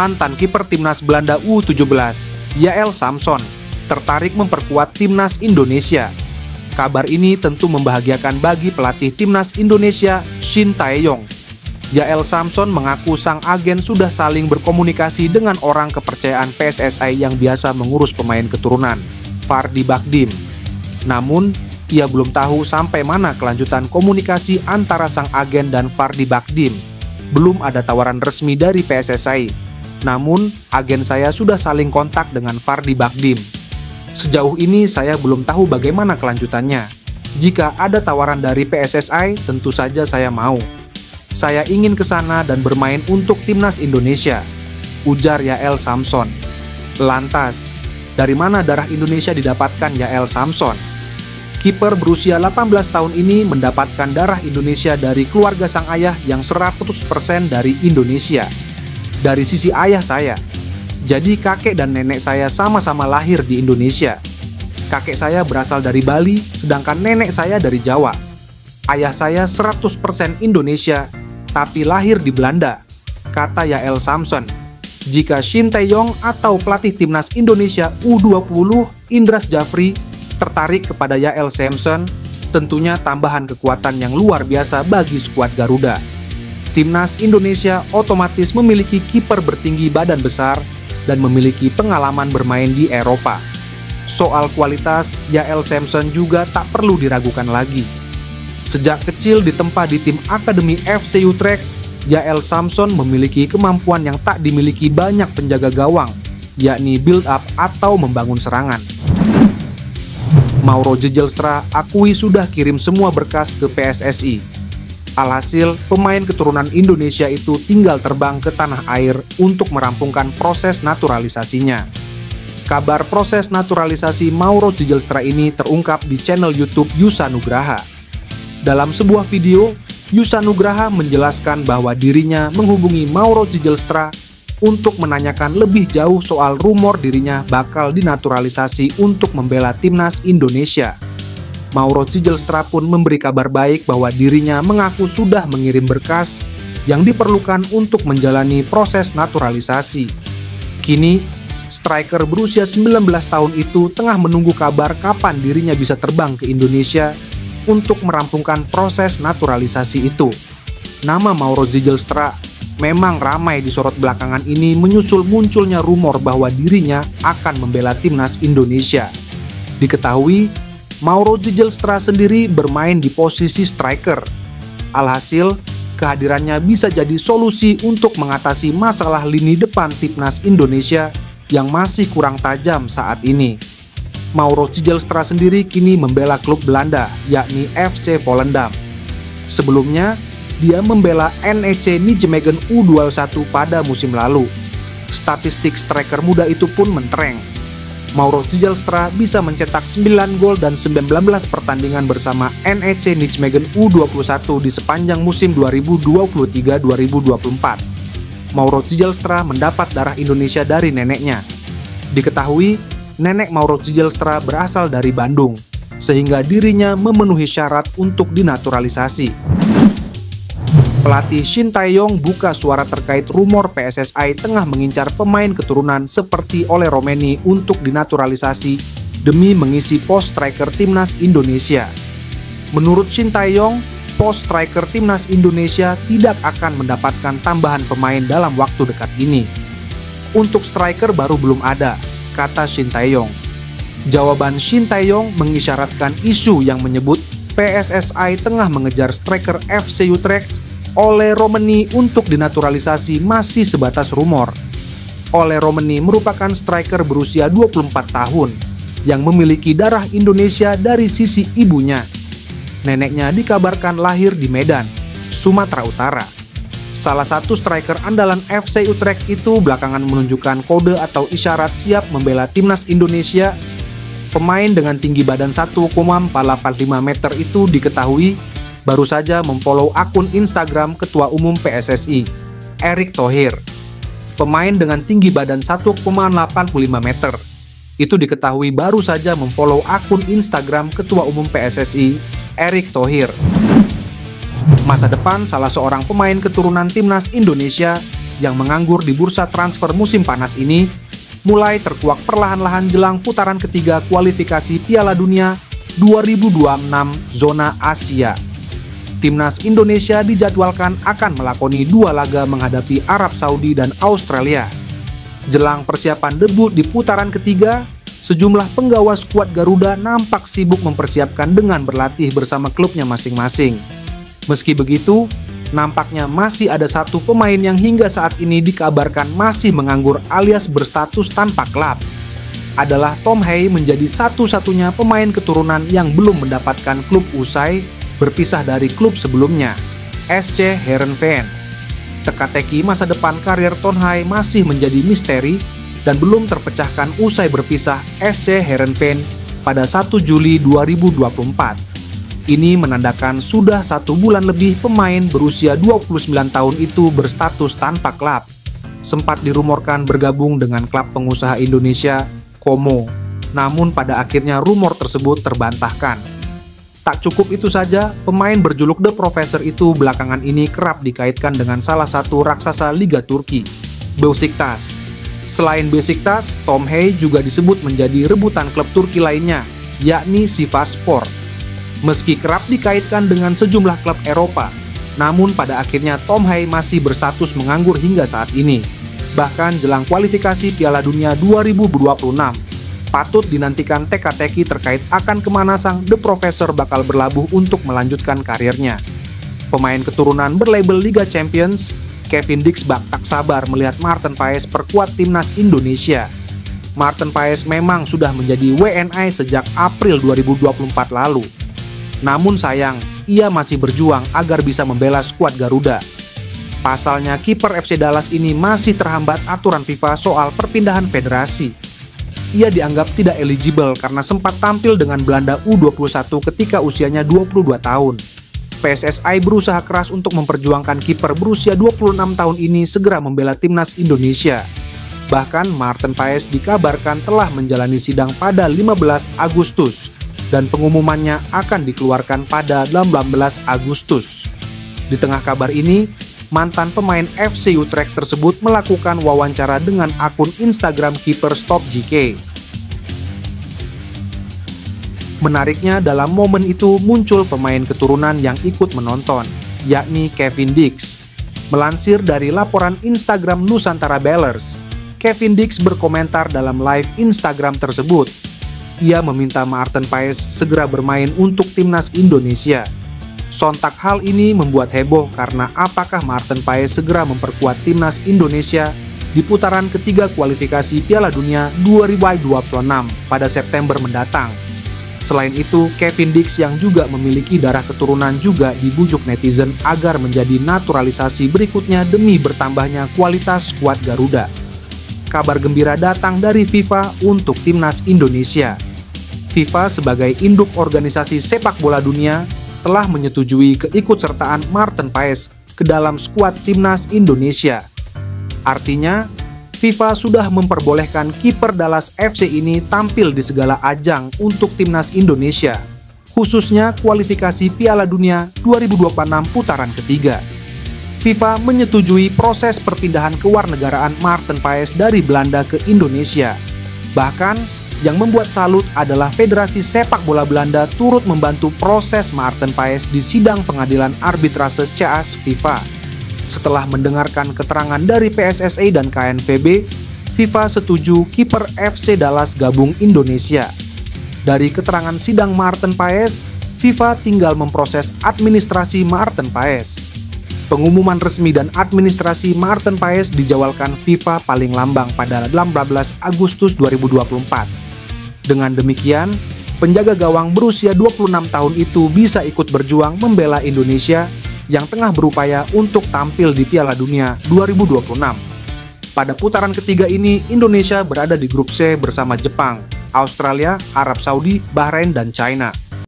mantan kiper timnas Belanda U17, Yael Samson, tertarik memperkuat timnas Indonesia. Kabar ini tentu membahagiakan bagi pelatih timnas Indonesia, Shin Tae-yong. Yael Samson mengaku sang agen sudah saling berkomunikasi dengan orang kepercayaan PSSI yang biasa mengurus pemain keturunan, Fardi Bakhdim. Namun, ia belum tahu sampai mana kelanjutan komunikasi antara sang agen dan Fardi Bakhdim. Belum ada tawaran resmi dari PSSI. Namun, agen saya sudah saling kontak dengan Fardi Bakhdim. Sejauh ini saya belum tahu bagaimana kelanjutannya. Jika ada tawaran dari PSSI, tentu saja saya mau. Saya ingin ke sana dan bermain untuk timnas Indonesia, ujar Yael Samson. Lantas, dari mana darah Indonesia didapatkan Yael Samson? Kiper berusia 18 tahun ini mendapatkan darah Indonesia dari keluarga sang ayah yang 100% dari Indonesia. Dari sisi ayah saya, jadi kakek dan nenek saya sama-sama lahir di Indonesia. Kakek saya berasal dari Bali, sedangkan nenek saya dari Jawa. Ayah saya 100% Indonesia, tapi lahir di Belanda, kata Yael Samson. Jika Shin Tae-yong atau pelatih timnas Indonesia U20, Indras Jafri, tertarik kepada Yael Samson, tentunya tambahan kekuatan yang luar biasa bagi skuad Garuda. Timnas Indonesia otomatis memiliki kiper bertinggi badan besar dan memiliki pengalaman bermain di Eropa. Soal kualitas, Yael Samson juga tak perlu diragukan lagi. Sejak kecil ditempa di tim Akademi FC Utrecht, Yael Samson memiliki kemampuan yang tak dimiliki banyak penjaga gawang, yakni build up atau membangun serangan. Mauro Zieljelstra akui sudah kirim semua berkas ke PSSI. Alhasil, pemain keturunan Indonesia itu tinggal terbang ke tanah air untuk merampungkan proses naturalisasinya. Kabar proses naturalisasi Mauro Zieljelstra ini terungkap di channel YouTube Yusa Nugraha. Dalam sebuah video, Yusa Nugraha menjelaskan bahwa dirinya menghubungi Mauro Zieljelstra untuk menanyakan lebih jauh soal rumor dirinya bakal dinaturalisasi untuk membela timnas Indonesia. Mauro Zieljelstra pun memberi kabar baik bahwa dirinya mengaku sudah mengirim berkas yang diperlukan untuk menjalani proses naturalisasi. Kini, striker berusia 19 tahun itu tengah menunggu kabar kapan dirinya bisa terbang ke Indonesia untuk merampungkan proses naturalisasi itu. Nama Mauro Zieljelstra memang ramai disorot belakangan ini menyusul munculnya rumor bahwa dirinya akan membela timnas Indonesia. Diketahui, Mauro Zieljelstra sendiri bermain di posisi striker. Alhasil, kehadirannya bisa jadi solusi untuk mengatasi masalah lini depan timnas Indonesia yang masih kurang tajam saat ini. Mauro Zieljelstra sendiri kini membela klub Belanda, yakni FC Volendam. Sebelumnya, dia membela NEC Nijmegen U21 pada musim lalu. Statistik striker muda itu pun mentereng. Mauro Zieljelstra bisa mencetak 9 gol dan 19 pertandingan bersama NEC Nijmegen U21 di sepanjang musim 2023-2024. Mauro Zieljelstra mendapat darah Indonesia dari neneknya. Diketahui, nenek Mauro Zieljelstra berasal dari Bandung, sehingga dirinya memenuhi syarat untuk dinaturalisasi. Pelatih Shin Tae-yong buka suara terkait rumor PSSI tengah mengincar pemain keturunan seperti Ole Romeni untuk dinaturalisasi demi mengisi pos striker timnas Indonesia. Menurut Shin Tae-yong, pos striker timnas Indonesia tidak akan mendapatkan tambahan pemain dalam waktu dekat ini. Untuk striker baru belum ada, kata Shin Tae-yong. Jawaban Shin Tae-yong mengisyaratkan isu yang menyebut PSSI tengah mengejar striker FC Utrecht Ole Romeni untuk dinaturalisasi masih sebatas rumor. Ole Romeni merupakan striker berusia 24 tahun yang memiliki darah Indonesia dari sisi ibunya. Neneknya dikabarkan lahir di Medan, Sumatera Utara. Salah satu striker andalan FC Utrecht itu belakangan menunjukkan kode atau isyarat siap membela timnas Indonesia. Pemain dengan tinggi badan 1,485 meter itu diketahui baru saja memfollow akun Instagram Ketua Umum PSSI, Erick Thohir. Pemain dengan tinggi badan 1,85 meter itu diketahui baru saja memfollow akun Instagram Ketua Umum PSSI, Erick Thohir. Masa depan salah seorang pemain keturunan timnas Indonesia yang menganggur di bursa transfer musim panas ini mulai terkuak perlahan-lahan jelang putaran ketiga kualifikasi Piala Dunia 2026 zona Asia. Timnas Indonesia dijadwalkan akan melakoni 2 laga menghadapi Arab Saudi dan Australia. Jelang persiapan debut di putaran ketiga, sejumlah penggawa skuad Garuda nampak sibuk mempersiapkan dengan berlatih bersama klubnya masing-masing. Meski begitu, nampaknya masih ada satu pemain yang hingga saat ini dikabarkan masih menganggur alias berstatus tanpa klub. Adalah Tom Hay menjadi satu-satunya pemain keturunan yang belum mendapatkan klub usai berpisah dari klub sebelumnya, SC Heerenveen. Teka-teki masa depan karir Tom Hay masih menjadi misteri dan belum terpecahkan usai berpisah SC Heerenveen pada 1 Juli 2024. Ini menandakan sudah 1 bulan lebih pemain berusia 29 tahun itu berstatus tanpa klub. Sempat dirumorkan bergabung dengan klub pengusaha Indonesia, Como, namun pada akhirnya rumor tersebut terbantahkan. Tak cukup itu saja, pemain berjuluk The Professor itu belakangan ini kerap dikaitkan dengan salah satu raksasa Liga Turki, Beşiktaş. Selain Beşiktaş, Tom Hay juga disebut menjadi rebutan klub Turki lainnya, yakni Sivasspor. Meski kerap dikaitkan dengan sejumlah klub Eropa, namun pada akhirnya Tom Hay masih berstatus menganggur hingga saat ini. Bahkan jelang kualifikasi Piala Dunia 2026, patut dinantikan teka-teki terkait akan kemana sang The Professor bakal berlabuh untuk melanjutkan karirnya. Pemain keturunan berlabel Liga Champions, Kevin Dix tak sabar melihat Maarten Paes perkuat timnas Indonesia. Maarten Paes memang sudah menjadi WNI sejak April 2024 lalu. Namun sayang, ia masih berjuang agar bisa membela skuad Garuda. Pasalnya, kiper FC Dallas ini masih terhambat aturan FIFA soal perpindahan federasi. Ia dianggap tidak eligible karena sempat tampil dengan Belanda U21 ketika usianya 22 tahun. PSSI berusaha keras untuk memperjuangkan kiper berusia 26 tahun ini segera membela timnas Indonesia. Bahkan Maarten Paes dikabarkan telah menjalani sidang pada 15 Agustus dan pengumumannya akan dikeluarkan pada 18 Agustus. Di tengah kabar ini, mantan pemain FC Utrecht tersebut melakukan wawancara dengan akun Instagram kiper Stop JK. Menariknya, dalam momen itu muncul pemain keturunan yang ikut menonton, yakni Kevin Dix. Melansir dari laporan Instagram Nusantara Ballers, Kevin Dix berkomentar dalam live Instagram tersebut. Ia meminta Maarten Paes segera bermain untuk timnas Indonesia. Sontak hal ini membuat heboh karena apakah Maarten Paes segera memperkuat timnas Indonesia di putaran ketiga kualifikasi Piala Dunia 2026 pada September mendatang. Selain itu, Kevin Dix yang juga memiliki darah keturunan juga dibujuk netizen agar menjadi naturalisasi berikutnya demi bertambahnya kualitas skuad Garuda. Kabar gembira datang dari FIFA untuk timnas Indonesia. FIFA sebagai induk organisasi sepak bola dunia telah menyetujui keikutsertaan Maarten Paes ke dalam skuad timnas Indonesia. Artinya, FIFA sudah memperbolehkan kiper Dallas FC ini tampil di segala ajang untuk timnas Indonesia, khususnya kualifikasi Piala Dunia 2026 putaran ketiga. FIFA menyetujui proses perpindahan kewarganegaraan Maarten Paes dari Belanda ke Indonesia. Bahkan, yang membuat salut adalah Federasi Sepak Bola Belanda turut membantu proses Maarten Paes di sidang pengadilan arbitrase CAS FIFA. Setelah mendengarkan keterangan dari PSSI dan KNVB, FIFA setuju kiper FC Dallas gabung Indonesia. Dari keterangan sidang Maarten Paes, FIFA tinggal memproses administrasi Maarten Paes. Pengumuman resmi dan administrasi Maarten Paes dijadwalkan FIFA paling lambat pada 18 Agustus 2024. Dengan demikian, penjaga gawang berusia 26 tahun itu bisa ikut berjuang membela Indonesia yang tengah berupaya untuk tampil di Piala Dunia 2026. Pada putaran ketiga ini, Indonesia berada di grup C bersama Jepang, Australia, Arab Saudi, Bahrain, dan China.